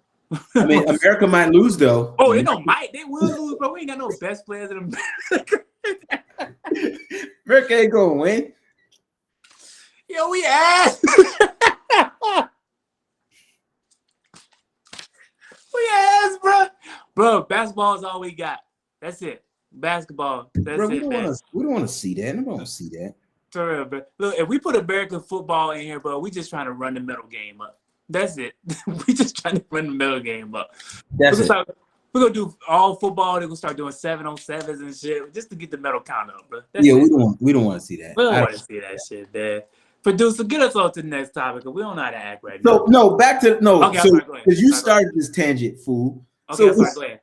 I mean, America might lose though. Oh, they don't might. They will lose, but we ain't got no best players in America. America ain't gonna win. Yo, we ass. We ass, bro. Bro, basketball is all we got. That's it. Basketball. That's it. We don't want to see that. Nobody want to see that. real, bro. Look, if we put American football in here, bro, we just trying to run the middle game up. That's it. We just trying to run the middle game up. That's it. We're gonna do all football. They're gonna start doing 7-on-7s and shit, just to get the medal count up, bro. That's yeah, it. we don't want to see that. We don't want to see that shit, man. Producer, get us on to the next topic, because we don't know how to act right now. No, back to Okay, so because you started this tangent, fool. Okay, so go ahead.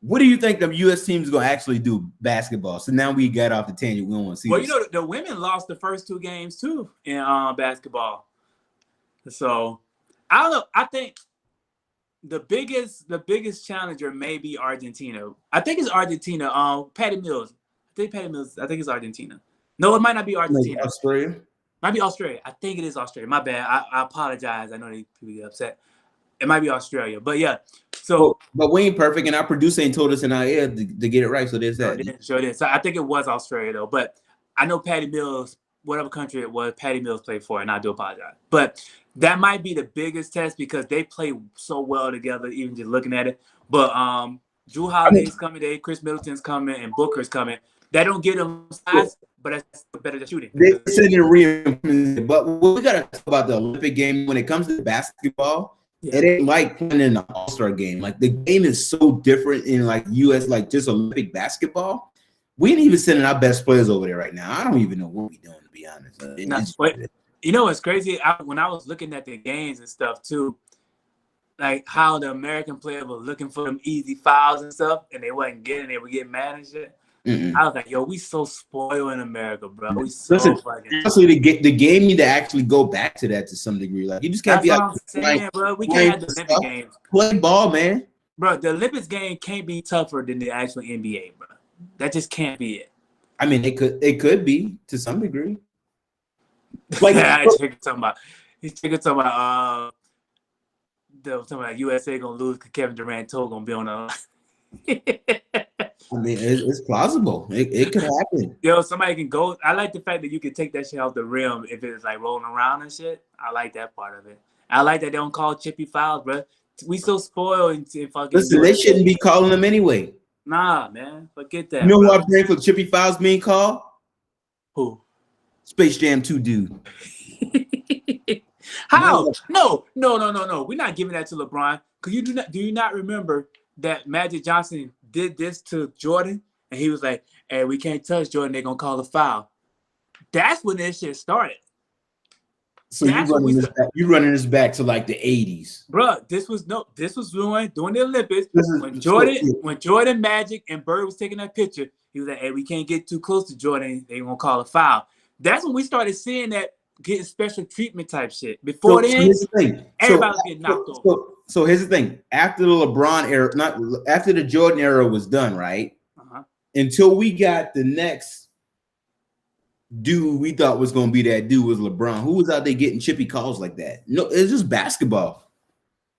What do you think the U.S. team is going to actually do basketball? So now we got off the tangent. We don't want to see. Well, this. you know, the women lost the first 2 games too in basketball. So I don't know. I think the biggest challenger may be Argentina. I think it's Argentina. Patty Mills. I think it's Argentina. No, it might not be Argentina. Like Australia. Might be Australia. I think it is Australia. My bad. I apologize. I know people get upset. It might be Australia, but yeah. So, but we ain't perfect, and our producer ain't told us in our ear to get it right. So there's that. Sure did. So I think it was Australia though, but I know Patty Mills, whatever country it was, Patty Mills played for, and I do apologize. But that might be the biggest test because they play so well together, even just looking at it. But Drew Holiday's coming, Chris Middleton's coming, and Booker's coming. That don't get them size, but that's better than shooting. They said in reinforcement, but we gotta talk about the Olympic game when it comes to basketball. Yeah. It ain't like playing in an All-Star game. Like the game is so different in like US, like just Olympic basketball. We ain't even sending our best players over there right now. I don't even know what we're doing, to be honest. But you know what's crazy? When I was looking at the games and stuff too, like how the American players were looking for them easy fouls and stuff, and they wasn't getting, they were getting mad and shit. I was like, yo, we so spoiled in America, bro. We so honestly, the game need to actually go back to that to some degree. Like you just can't be out saying, bro. We can't have the Olympic games. Play ball, man. Bro, the Olympics game can't be tougher than the actual NBA, bro. That just can't be it. I mean, it could be to some degree. Like he's talking about USA gonna lose because Kevin Durant gonna be on the I mean, it's plausible. It could happen. Yo, somebody can go. I like the fact that you can take that shit off the rim if it's like rolling around and shit. I like that part of it. I like that they don't call chippy fouls, bro. We so spoiled and fucking. Listen, they shouldn't be calling them anyway. Nah, man, forget that. You know who I blame for chippy fouls being called? Who? Space Jam 2 dude. How? No. We're not giving that to LeBron because do you not remember that Magic Johnson did this to Jordan, and he was like, "Hey, we can't touch Jordan. They're gonna call a foul." That's when this shit started. So you running this back to like the 80s, bro. This was during the Olympics when Jordan, Magic, and Bird was taking that picture. He was like, "Hey, we can't get too close to Jordan. They gonna call a foul." That's when we started seeing that getting special treatment type shit. Before then, here's the thing. Everybody was getting knocked over. So here's the thing. After the LeBron era, not after the Jordan era was done, right? Until we got the next dude we thought was going to be that dude was LeBron. Who was out there getting chippy calls like that? No, it's just basketball.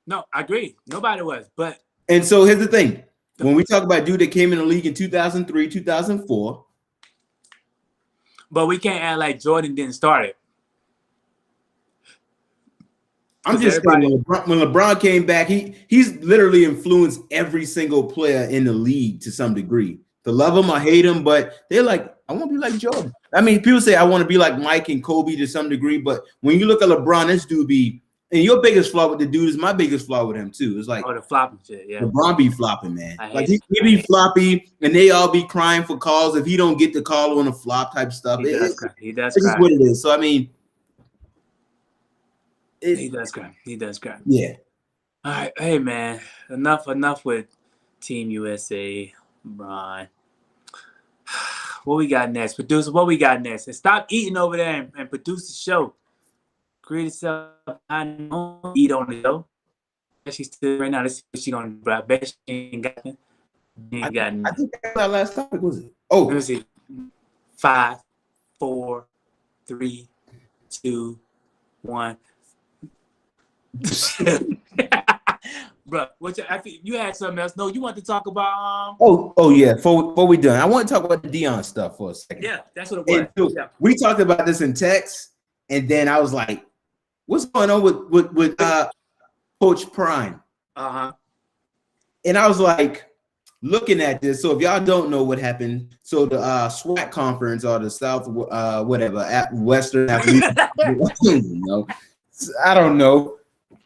No, I agree. Nobody was. And so here's the thing. When we talk about dude that came in the league in 2003, 2004. But we can't act like Jordan didn't start it. I'm just saying when LeBron came back, he's literally influenced every single player in the league to some degree. To love him or hate him, but they're like, I want to be like Jordan. I mean, people say I want to be like Mike and Kobe to some degree, but when you look at LeBron, this dude and your biggest flaw with the dude is my biggest flaw with him too. It's like the flopping shit, yeah. LeBron be flopping, man. Like he be floppy, and they all be crying for calls if he don't get the call on a flop type stuff. He does cry. It's just what it is. So I mean. He does cry. Yeah. All right. Hey, man. Enough with Team USA, Brian. What we got next? Producer, what we got next? And stop eating over there and produce the show. Create yourself. I don't eat on the show. She's still right now. Let's see what she's going to do. I bet she ain't got it. I think that's our last topic, was it? Oh. Let me see. 5, 4, 3, 2, 1. Bro, I think you had something else. No, you want to talk about Oh yeah. Before we done, I want to talk about the Dion stuff for a second. Yeah, that's what it was. We talked about this in text, and then I was like, "What's going on with Coach Prime?" And I was like, looking at this. So if y'all don't know what happened, so the SWAT conference or the South whatever at Western Athletic, I don't know.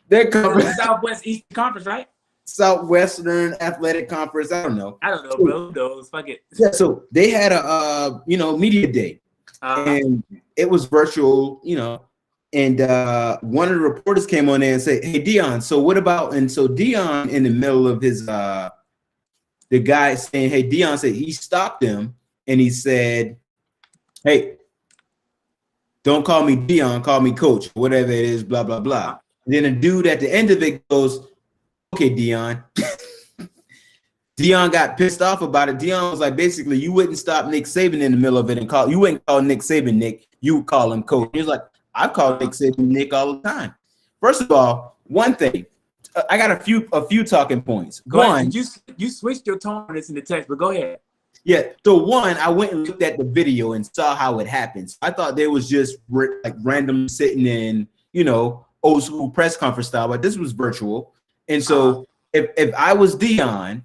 Their conference, Southwest East Conference, right? Southwestern Athletic Conference. I don't know. Bro. Those fuck it. Yeah, so they had a media day, and it was virtual, and one of the reporters came on there and said, "Hey, Dion, so what about?" And so Dion, in the middle of his the guy saying, "Hey," Dion said he stopped him and he said, "Hey, don't call me Dion, call me Coach, whatever it is, blah blah blah." And then a dude at the end of it goes, "Okay, Dion." Dion got pissed off about it. Dion was like, basically, you wouldn't stop Nick Saban in the middle of it and you wouldn't call Nick Saban Nick. You would call him Coach. He was like, I call Nick Saban Nick all the time. First of all, one thing, I got a few talking points. One, you switched your tone on this in the text, but go ahead. Yeah. So one, I went and looked at the video and saw how it happens. I thought they was just like random sitting in, old school press conference style, but this was virtual. And so if I was Dion,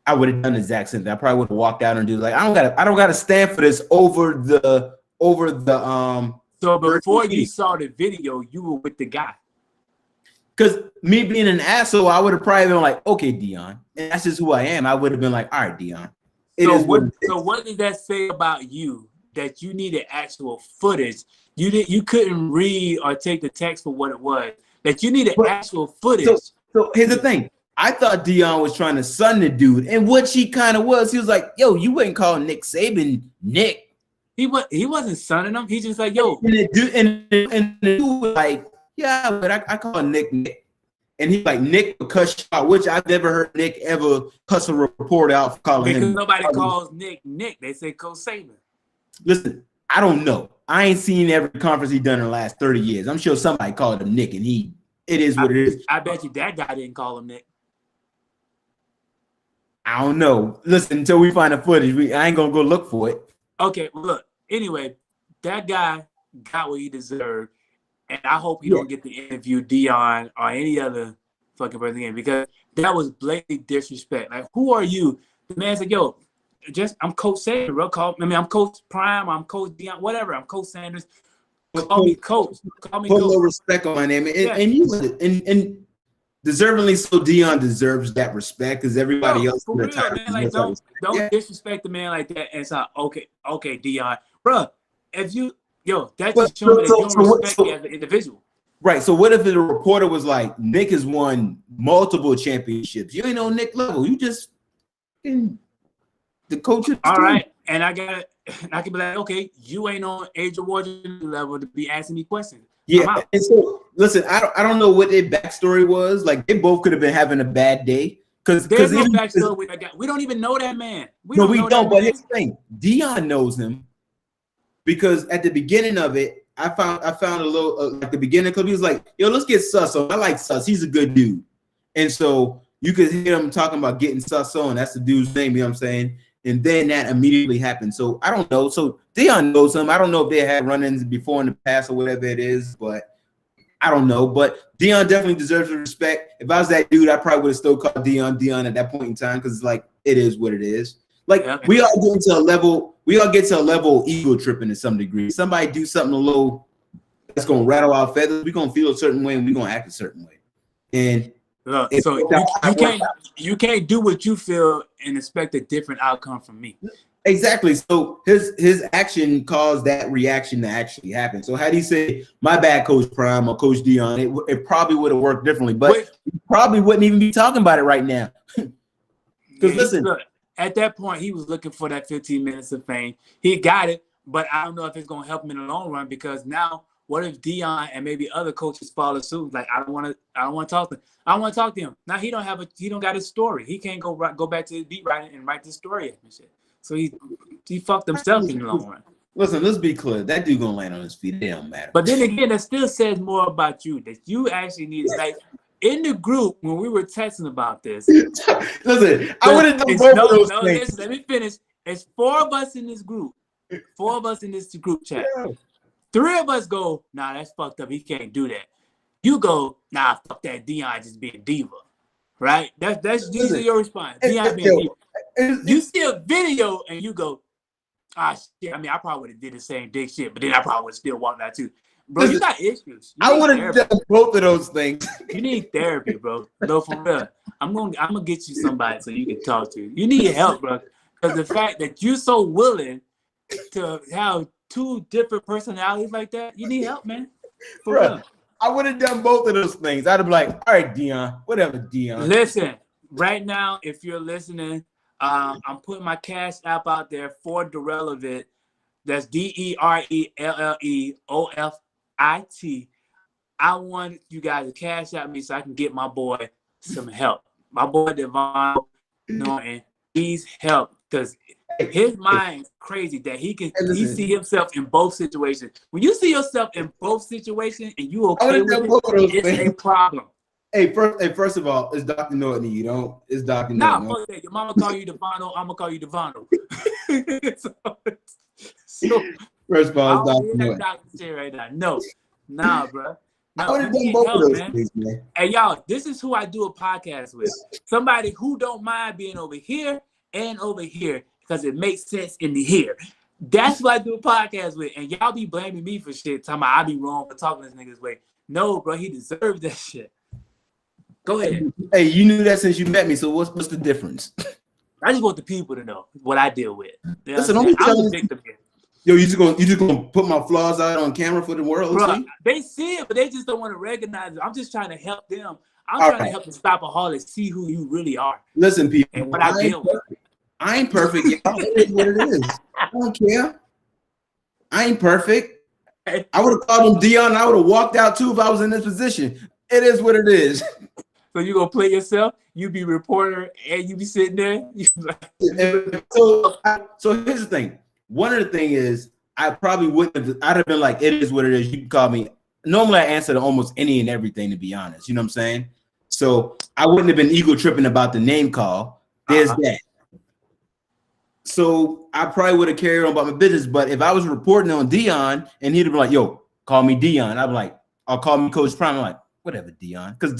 I would have done the exact same thing. I probably would have walked out and do like, I don't gotta stand for this over the So before you saw the video, you were with the guy. Because me being an asshole, I would have probably been like, okay, Dion. And that's just who I am. I would have been like, all right, Dion. So what did that say about you? That you needed actual footage. You couldn't read or take the text for what it was. That you needed actual footage. So here's the thing. I thought Dion was trying to sun the dude, and what she kind of was, he was like, "Yo, you wouldn't call Nick Saban Nick." He wasn't sunning him. He just like, "Yo," and the dude was like, "Yeah, but I call him Nick," and he's like, "Nick will cuss you out," which I've never heard Nick ever cuss a reporter out for calling him. Because nobody calls Nick. They say Coach Saban. Listen, I don't know. I ain't seen every conference he done in the last 30 years. I'm sure somebody called him Nick, and it is what it is. I bet you that guy didn't call him Nick. I don't know. Listen, until we find the footage, I ain't gonna go look for it. Okay, well, look. Anyway, that guy got what he deserved, and I hope he don't get to interview Dion or any other fucking person again, because that was blatant disrespect. Like, who are you? The man said, "Yo, I'm Coach Sanders, bro. I'm Coach Prime. I'm Coach Dion. Whatever. I'm Coach Sanders. Call me Coach. Call me Coach." Put no respect on my name, and deservingly so. Dion deserves that respect because everybody else. For real, man. Like, don't disrespect the man like that. And it's like, okay, Dion, bro. If you, that just shows that you don't respect me as an individual. Right. So what if the reporter was like, Nick has won multiple championships? You ain't on Nick level. You just the coach. All right, and I can be like, okay, you ain't on Adrian Washington level to be asking me questions. Yeah, and so listen, I don't know what their backstory was. Like, they both could have been having a bad day. Because there's no backstory with that guy. We don't even know that man. We don't. But here's the thing: Dion knows him because at the beginning of it, I found a little like the beginning clip. He was like, "Yo, let's get Sus on. I like Sus. He's a good dude." And so you could hear him talking about getting Sus on. That's the dude's name. You know what I'm saying? And then that immediately happened. So I don't know. So Dion knows him. I don't know if they had run-ins before in the past or whatever it is, but I don't know. But Dion definitely deserves the respect. If I was that dude, I probably would have still called Dion at that point in time, because like it is what it is. Like, we all get to a level of ego tripping to some degree. Somebody do something a little that's gonna rattle our feathers, we're gonna feel a certain way and we're gonna act a certain way. And look, so you can't do what you feel and expect a different outcome from me. Exactly. So his action caused that reaction to actually happen. So had he said, "My bad, Coach Prime" or Coach Dion, it probably would have worked differently. But he probably wouldn't even be talking about it right now. Because listen, at that point, he was looking for that 15 minutes of fame. He got it, but I don't know if it's gonna help him in the long run, because now what if Dion and maybe other coaches follow suit? Like, I don't want to talk to him. I don't want to talk to him. Now he don't got a story. He can't go back to the beat writing and write the story up and shit. So he fucked himself in the long run. Listen, let's be clear. That dude gonna land on his feet. It don't matter. But then again, that still says more about you, that you actually need, like, in the group when we were texting about this. Listen, I would have done both of those things. Listen, let me finish. It's 4 of us in this group. 4 of us in this group chat. 3 of us go, "Nah, that's fucked up. He can't do that." You go, "Nah, fuck that, Dion just being diva." right? That's usually your response. Deion being you see a video and you go, shit. I mean, I probably would have did the same dick shit, but then I probably would still walk out too. Bro, you got issues. I would have done both of those things. You need therapy, bro. No, for real. I'm gonna get you somebody so you can talk to. You need help, bro. Because the fact that you're so willing to have two different personalities like that, you need help, man. For real. I would have done both of those things. I'd have been like, all right, Deion, whatever, Deion. Listen, right now, if you're listening, I'm putting my Cash App out there for Derelevit. That's DERELLEOFIT. I want you guys to cash out me so I can get my boy some help. My boy Devon Norton needs help because his mind's crazy that he see himself in both situations. When you see yourself in both situations and you okay with it, it's a problem. Hey, first of all, it's Dr. Norton. You don't. It's Dr. Norton. Nah, your mama call you Devano. I'm gonna call you Devano. so first of all, it's Dr. Norton. Right now. No, nah, bro. No, I would have done both of those things, man. Hey, y'all, this is who I do a podcast with. Somebody who don't mind being over here and over here because it makes sense in the here. That's what I do a podcast with. And y'all be blaming me for shit. Talking about I be wrong for talking this nigga's way. No, bro, he deserves that shit. Go ahead. Hey, you knew that since you met me, so what's the difference? I just want the people to know what I deal with. You know Listen, I'm the victim here. Yo, you just gonna put my flaws out on camera for the world? Bro, they see it, but they just don't want to recognize it. I'm just trying to help them. I'm trying to help the stopaholics see who you really are. Listen, people, and what I deal with. I ain't perfect. It is what it is. I don't care. I ain't perfect. I would have called him Deion. And I would have walked out too if I was in this position. It is what it is. So you gonna play yourself? You be reporter and you be sitting there. So here's the thing. One of the things is I probably wouldn't have. I'd have been like, it is what it is. You can call me. Normally, I answer to almost any and everything. To be honest, you know what I'm saying. So I wouldn't have been ego tripping about the name call. There's that. So I probably would have carried on about my business. But if I was reporting on Deion and he'd have been like, "Yo, call me Deion," I'd be like, "I'll call me Coach Prime." I'm like, whatever, Deion, because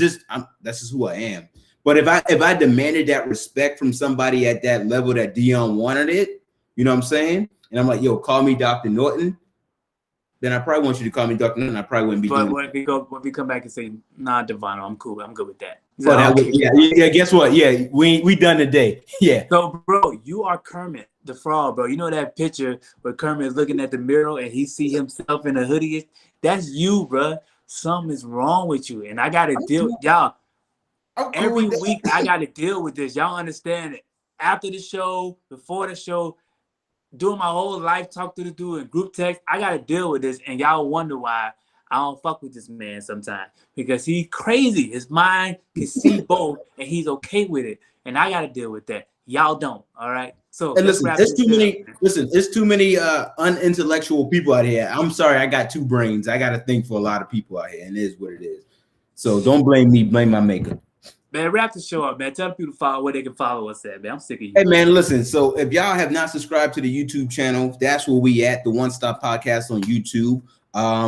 that's just who I am. But if I demanded that respect from somebody at that level that Deion wanted it, you know what I'm saying? And I'm like, yo, call me Dr. Norton. Then I probably want you to call me Dr. Norton. I probably wouldn't be. But when we come back and say, nah, Devano, I'm cool. I'm good with that. Yeah. Guess what? Yeah, we done today. Yeah. So, bro, you are Kermit the Frog, bro. You know that picture where Kermit is looking at the mirror and he see himself in a hoodie? That's you, bro. Something is wrong with you, and I gotta deal with y'all. Every week I gotta deal with this. Y'all understand it? After the show, before the show, doing my whole life, talk to the dude in group text. I gotta deal with this, and y'all wonder why I don't fuck with this man sometimes because he's crazy. His mind can see both, and he's okay with it, and I gotta deal with that. Y'all don't. All right. So and listen, there's too many. Listen, there's too many unintellectual people out here. I'm sorry, I got two brains. I got to think for a lot of people out here, and it is what it is. So don't blame me. Blame my maker. Man, wrap the show up, man. Tell people to follow where they can follow us at, man. I'm sick of you. Hey, man, listen. So if y'all have not subscribed to the YouTube channel, that's where we at, the OneStop Podcast on YouTube.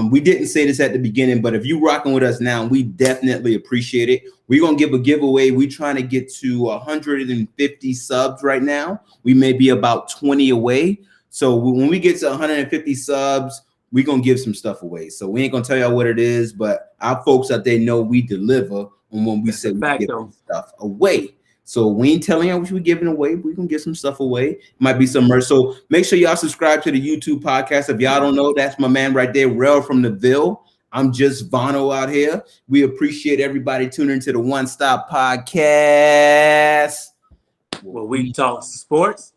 We didn't say this at the beginning, but if you rocking with us now, we definitely appreciate it. We're going to give a giveaway. We're trying to get to 150 subs right now. We may be about 20 away. So when we get to 150 subs, we're going to give some stuff away. So we ain't going to tell y'all what it is, but our folks out there know we deliver when we say we give stuff away. So we ain't telling y'all what we're giving away, but we're going to get some stuff away. Might be some merch. So make sure y'all subscribe to the YouTube podcast. If y'all don't know, that's my man right there, Rel from the Ville. I'm just Vano out here. We appreciate everybody tuning to the OneStop Podcast. Where we talk sports